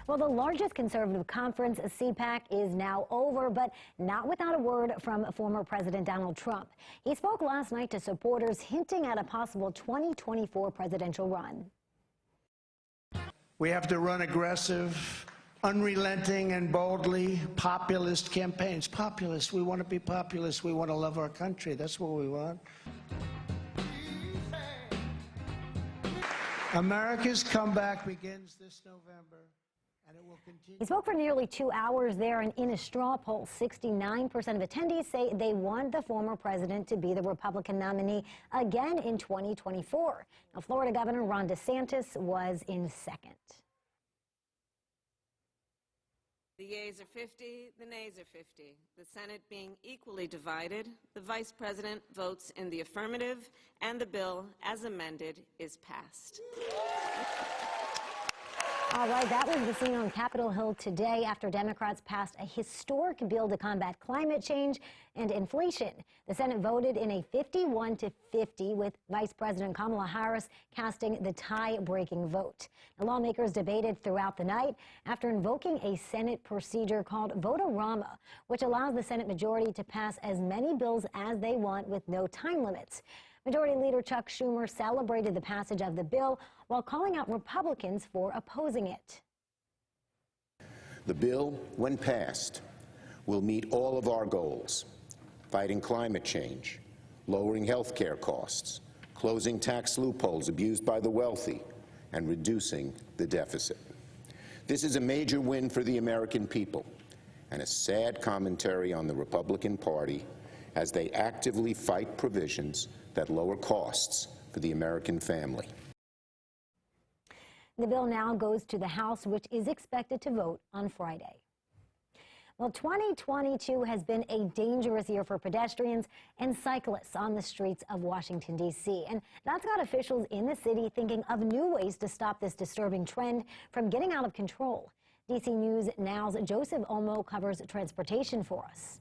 Well, the largest conservative conference, CPAC, is now over, but not without a word from former President Donald Trump. He spoke last night to supporters, hinting at a possible 2024 presidential run. We have to run aggressive, unrelenting, and boldly populist campaigns. Populist. We want to be populist. We want to love our country. That's what we want. America's comeback begins this November, and it will continue. He spoke for nearly 2 hours there, and in a straw poll, 69% of attendees say they want the former president to be the Republican nominee again in 2024. Now, Florida Governor Ron DeSantis was in second. The yeas are 50, the nays are 50. The Senate being equally divided, the Vice President votes in the affirmative, and the bill, as amended, is passed. All right, that was the scene on Capitol Hill today after Democrats passed a historic bill to combat climate change and inflation. The Senate voted in a 51-50 with Vice President Kamala Harris casting the tie-breaking vote. The lawmakers debated throughout the night after invoking a Senate procedure called Vote-A-Rama, which allows the Senate majority to pass as many bills as they want with no time limits. Majority Leader Chuck Schumer celebrated the passage of the bill while calling out Republicans for opposing it. The bill, when passed, will meet all of our goals: fighting climate change, lowering health care costs, closing tax loopholes abused by the wealthy, and reducing the deficit. This is a major win for the American people and a sad commentary on the Republican Party as they actively fight provisions that lower costs for the American family. The bill now goes to the House, which is expected to vote on Friday. Well, 2022 has been a dangerous year for pedestrians and cyclists on the streets of Washington, D.C., and that's got officials in the city thinking of new ways to stop this disturbing trend from getting out of control. D.C. News Now's Joseph Olmo covers transportation for us.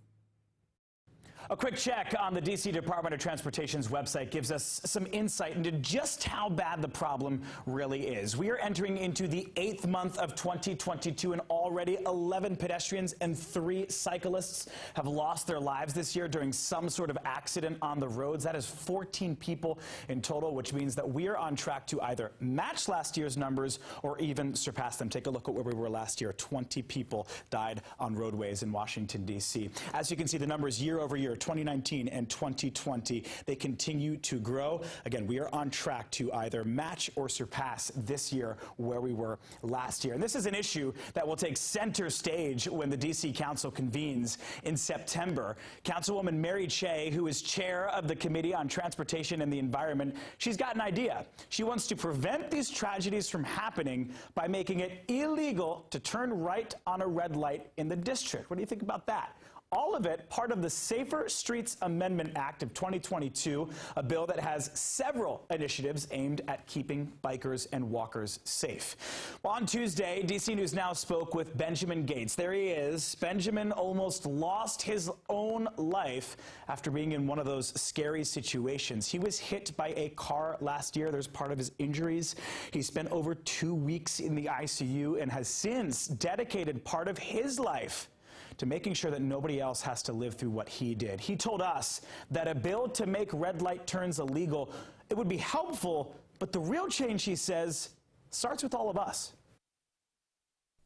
A quick check on the D.C. Department of Transportation's website gives us some insight into just how bad the problem really is. We are entering into the 8th month of 2022, and already 11 pedestrians and 3 cyclists have lost their lives this year during some sort of accident on the roads. That is 14 people in total, which means that we are on track to either match last year's numbers or even surpass them. Take a look at where we were last year. 20 people died on roadways in Washington, D.C. As you can see, the numbers year over year, 2019 and 2020, they continue to grow. Again, we are on track to either match or surpass this year where we were last year. And this is an issue that will take center stage when the D.C. Council convenes in September. Councilwoman Mary Cheh, who is chair of the Committee on Transportation and the Environment, she's got an idea. She wants to prevent these tragedies from happening by making it illegal to turn right on a red light in the district. What do you think about that? All of it part of the Safer Streets Amendment Act of 2022, a bill that has several initiatives aimed at keeping bikers and walkers safe. Well, on Tuesday, DC News Now spoke with Benjamin Gates. There he is. Benjamin almost lost his own life after being in one of those scary situations. He was hit by a car last year. There's part of his injuries. He spent over 2 weeks in the ICU and has since dedicated part of his life to making sure that nobody else has to live through what he did. He told us that a bill to make red light turns illegal, it would be helpful, but the real change, he says, starts with all of us.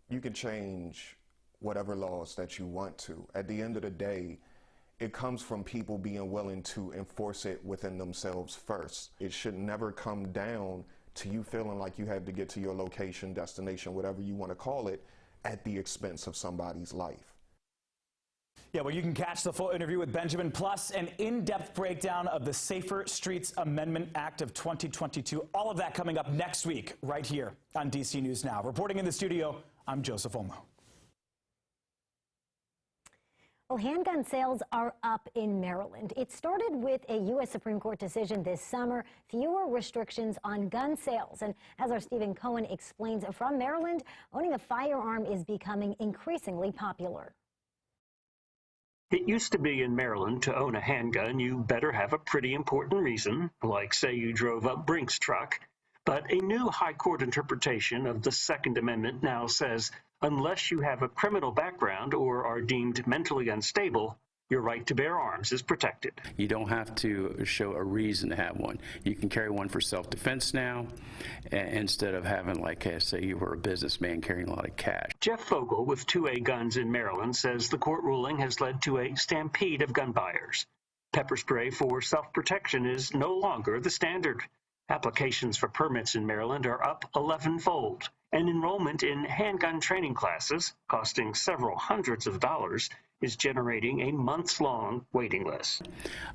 You can change whatever laws that you want to. At the end of the day, it comes from people being willing to enforce it within themselves first. It should never come down to you feeling like you have to get to your location, destination, whatever you want to call it, at the expense of somebody's life. Yeah, well, you can catch the full interview with Benjamin, plus an in-depth breakdown of the Safer Streets Amendment Act of 2022. All of that coming up next week, right here on DC News Now. Reporting in the studio, I'm Joseph Olmo. Well, handgun sales are up in Maryland. It started with a U.S. Supreme Court decision this summer, fewer restrictions on gun sales. And as our Stephen Cohen explains from Maryland, owning a firearm is becoming increasingly popular. It used to be in Maryland, to own a handgun, you better have a pretty important reason, like say you drove up Brink's truck. But a new high court interpretation of the Second Amendment now says unless you have a criminal background or are deemed mentally unstable, your right to bear arms is protected. You don't have to show a reason to have one. You can carry one for self-defense now, instead of having, like, say you were a businessman carrying a lot of cash. Jeff Fogel with 2A Guns in Maryland says the court ruling has led to a stampede of gun buyers. Pepper spray for self-protection is no longer the standard. Applications for permits in Maryland are up 11-fold, and enrollment in handgun training classes, costing several hundreds of dollars, is generating a months-long waiting list.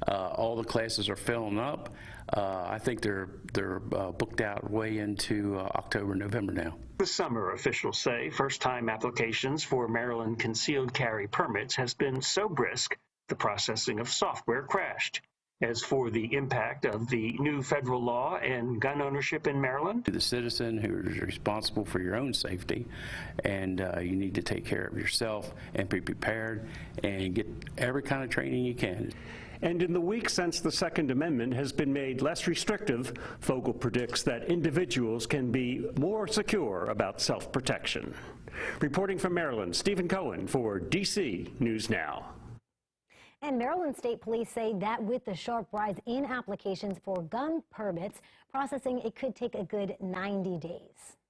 All the classes are filling up. I think they're booked out way into October, November now. This summer, officials say first-time applications for Maryland concealed carry permits has been so brisk, the processing of software crashed. As for the impact of the new federal law and gun ownership in Maryland, To the citizen who is responsible for your own safety, and you need to take care of yourself and be prepared and get every kind of training you can. And in the weeks since the Second Amendment has been made less restrictive, Fogel predicts that individuals can be more secure about self-protection. Reporting from Maryland, Stephen Cohen for DC News Now. And Maryland State Police say that with the sharp rise in applications for gun permits, processing it could take a good 90 days.